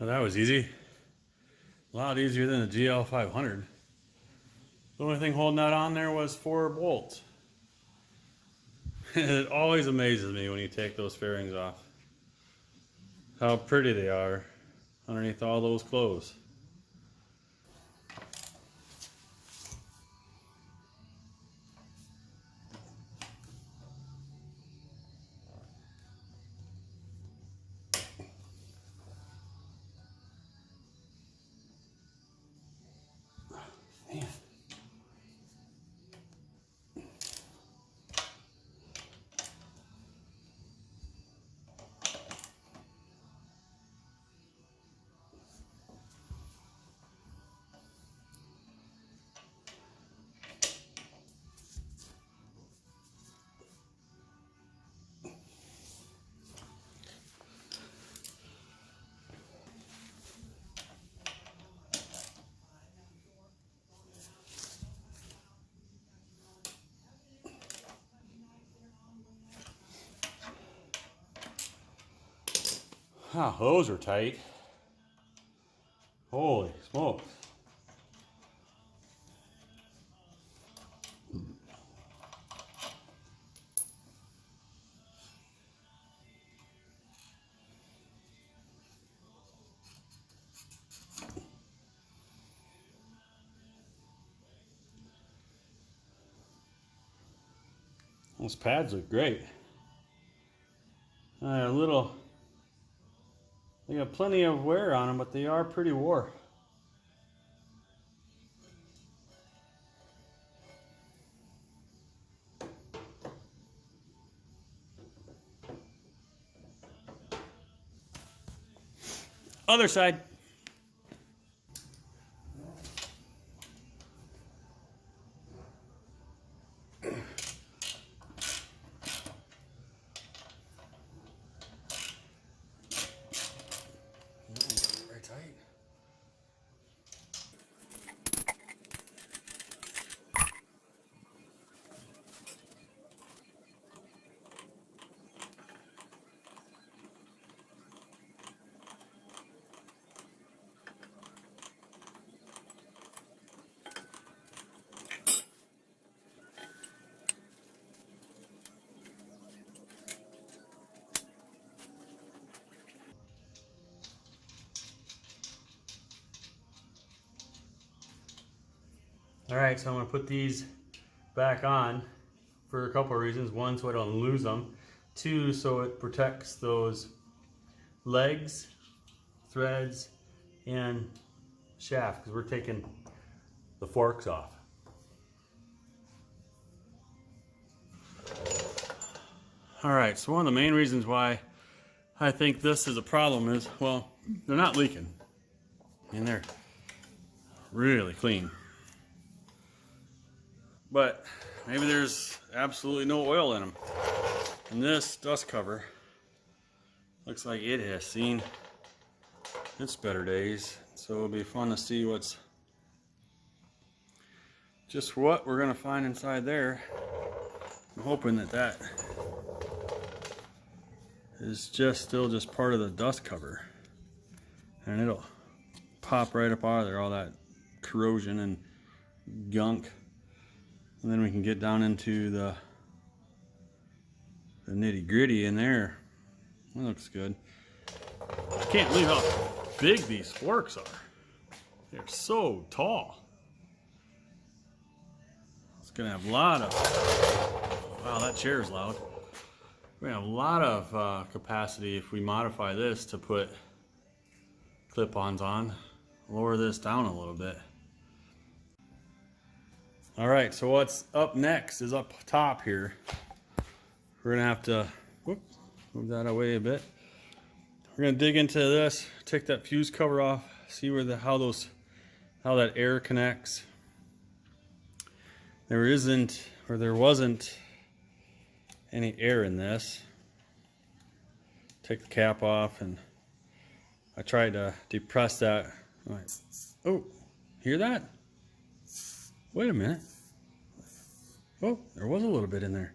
Well, that was easy. A lot easier than the GL500. The only thing holding that on there was 4 bolts. It always amazes me when you take those fairings off. How pretty they are underneath all those clothes. Man. Wow, those are tight. Holy smokes. Those pads look great. They got plenty of wear on them, but they are pretty wore. Other side. Very tight. All right, so I'm gonna put these back on for a couple of reasons. One, so I don't lose them. Two, so it protects those legs, threads, and shaft, because we're taking the forks off. All right, so one of the main reasons why I think this is a problem is, well, they're not leaking. I mean, they're really clean. But maybe there's absolutely no oil in them. And this dust cover looks like it has seen its better days. So it'll be fun to see what we're gonna find inside there. I'm hoping that is still just part of the dust cover. And it'll pop right up out of there, all that corrosion and gunk. And then we can get down into the nitty gritty in there. That looks good. I can't believe how big these forks are. They're so tall. It's gonna have a lot of, wow, that chair is loud. We're gonna have a lot of capacity if we modify this to put clip-ons on. Lower this down a little bit. All right, so what's up next is up top here. We're gonna have to move that away a bit. We're gonna dig into this, take that fuse cover off, see where how that air connects. There wasn't any air in this. Take the cap off, and I tried to depress that. Oh, hear that? Wait a minute. Oh, there was a little bit in there.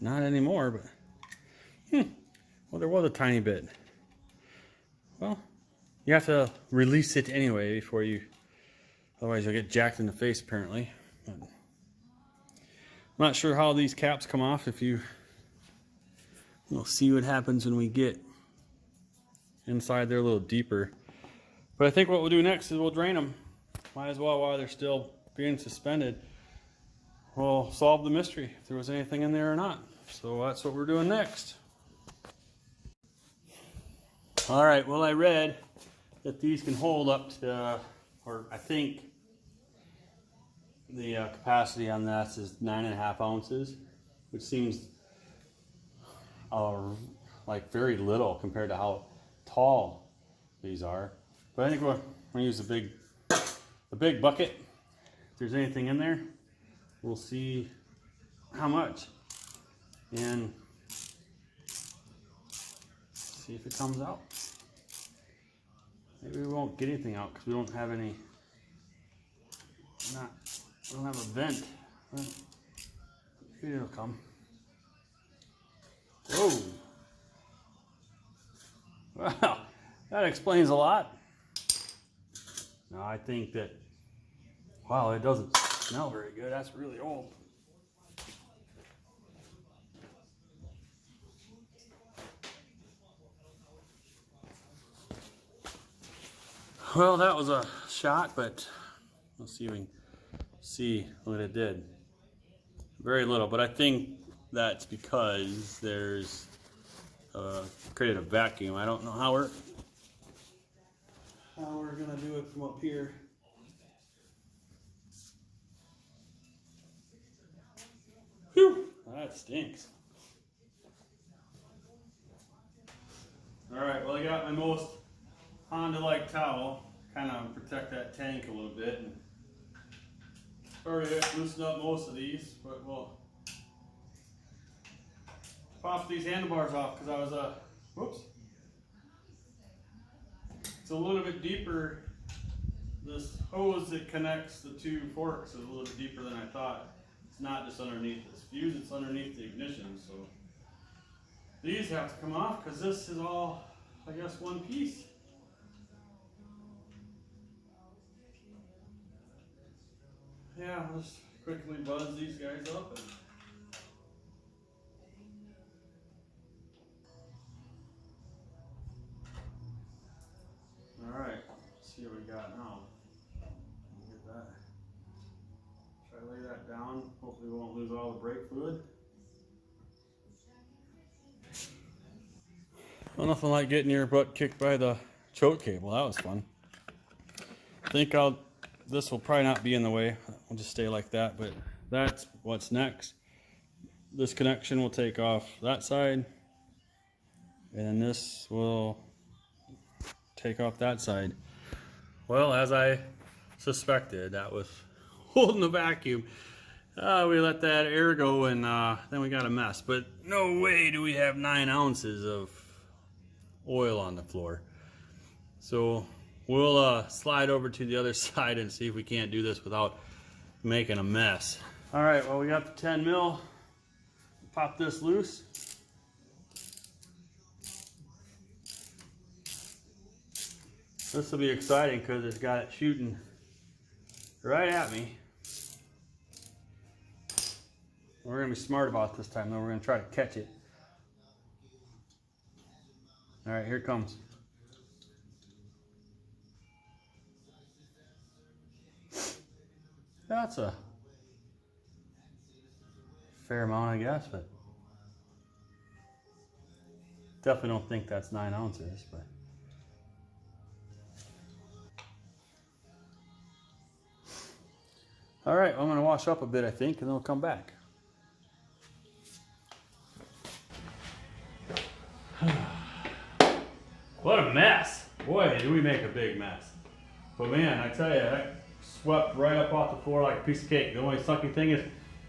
Not anymore, but well, there was a tiny bit. well, you have to release it anyway before you, otherwise you'll get jacked in the face apparently. But I'm not sure how these caps come off. If we'll see what happens when we get inside there a little deeper. But I think what we'll do next is we'll drain them. Might as well while they're still being suspended. We'll solve the mystery if there was anything in there or not. So that's what we're doing next. All right, well, I read that these can hold up to, or I think the capacity on this is 9.5 ounces, which seems like very little compared to how tall these are. But I think we're gonna use the big bucket. If there's anything in there, we'll see how much and see if it comes out. Maybe we won't get anything out because we don't have any. We don't have a vent. Maybe it'll come. Whoa! Wow, that explains a lot. Now I think that, wow, it doesn't smell very good. That's really old. Well, that was a shot, but let's see if we can see what it did. Very little, but I think that's because there's created a vacuum. I don't know how we're gonna do it from up here. Whew, that stinks. All right, well, I got my most Honda-like towel, kind of protect that tank a little bit, and already loosened up most of these, but we'll pop these handlebars off because I was whoops. It's a little bit deeper. This hose that connects the two forks is a little bit deeper than I thought. It's not just underneath this fuse, it's underneath the ignition. So these have to come off because this is all, I guess, one piece. Yeah, I'll just quickly buzz these guys up. All right, let's see what we got now. Get that. Try to lay that down. Hopefully we won't lose all the brake fluid. Well, nothing like getting your butt kicked by the choke cable. That was fun. I think this will probably not be in the way. I'll just stay like that, but that's what's next. This connection will take off that side, and then this will take off that side. Well, as I suspected, that was holding the vacuum. We let that air go, and then we got a mess. But no way do we have 9 ounces of oil on the floor. So we'll slide over to the other side and see if we can't do this without making a mess. All right, well, we got the 10 mil. Pop this loose. This will be exciting because it's got it shooting right at me. We're going to be smart about it this time, though. We're going to try to catch it. All right, here it comes. That's a fair amount, I guess, but definitely don't think that's 9 ounces, but all right, I'm gonna wash up a bit, I think, and then we'll come back. What a mess. Boy, did we make a big mess. But man, I tell you, that swept right up off the floor like a piece of cake. The only sucky thing is,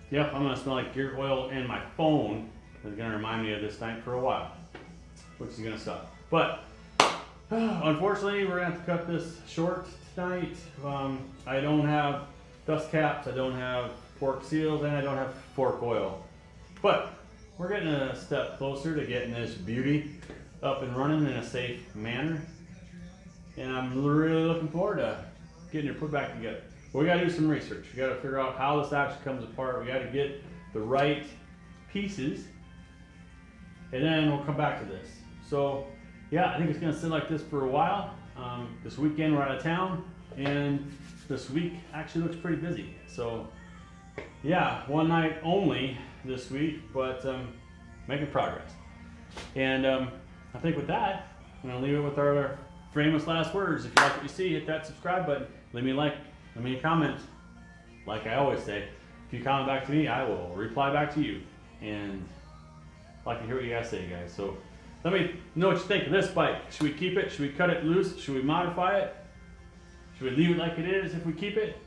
yep, I'm gonna smell like gear oil, and my phone is gonna remind me of this night for a while, which is gonna suck. But unfortunately, we're gonna have to cut this short tonight. I don't have dust caps, I don't have fork seals, and I don't have fork oil. But we're getting a step closer to getting this beauty up and running in a safe manner. and I'm really looking forward to getting it put back together. But we got to do some research. We got to figure out how this actually comes apart. We got to get the right pieces, and then we'll come back to this. So yeah, I think it's going to sit like this for a while. This weekend we're out of town, and this week actually looks pretty busy. So yeah, one night only this week, but making progress. And I think with that, I'm going to leave it with our famous last words. If you like what you see, hit that subscribe button. Leave me a like, leave me a comment. Like I always say, if you comment back to me, I will reply back to you. And I'd like to hear what you guys say, guys. So let me know what you think of this bike. Should we keep it? Should we cut it loose? Should we modify it? Should we leave it like it is if we keep it?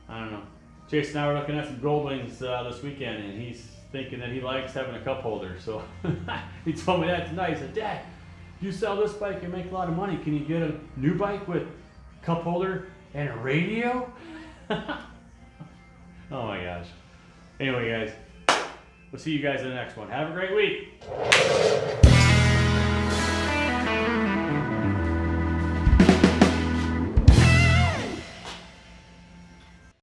I don't know. Jason and I were looking at some Goldwings this weekend, and he's thinking that he likes having a cup holder. So he told me that tonight. He said, Dad, you sell this bike and make a lot of money. Can you get a new bike with cup holder and a radio? Oh my gosh. Anyway, guys, we'll see you guys in the next one. Have a great week.